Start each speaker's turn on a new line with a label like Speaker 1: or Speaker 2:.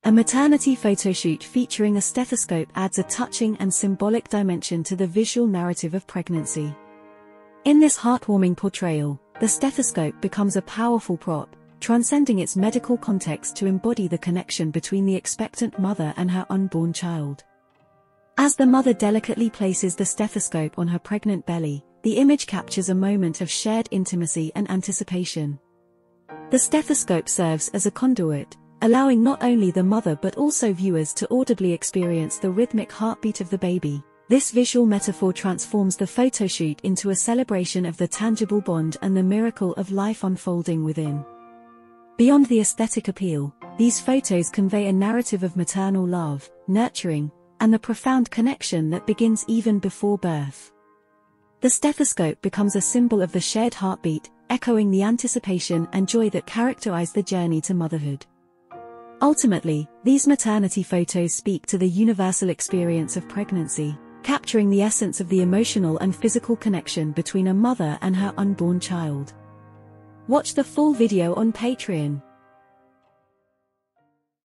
Speaker 1: A maternity photoshoot featuring a stethoscope adds a touching and symbolic dimension to the visual narrative of pregnancy. In this heartwarming portrayal, the stethoscope becomes a powerful prop, transcending its medical context to embody the connection between the expectant mother and her unborn child. As the mother delicately places the stethoscope on her pregnant belly, the image captures a moment of shared intimacy and anticipation. The stethoscope serves as a conduit, allowing not only the mother but also viewers to audibly experience the rhythmic heartbeat of the baby. This visual metaphor transforms the photoshoot into a celebration of the tangible bond and the miracle of life unfolding within. Beyond the aesthetic appeal, these photos convey a narrative of maternal love, nurturing, and the profound connection that begins even before birth. The stethoscope becomes a symbol of the shared heartbeat, echoing the anticipation and joy that characterize the journey to motherhood. Ultimately, these maternity photos speak to the universal experience of pregnancy, capturing the essence of the emotional and physical connection between a mother and her unborn child. Watch the full video on Patreon.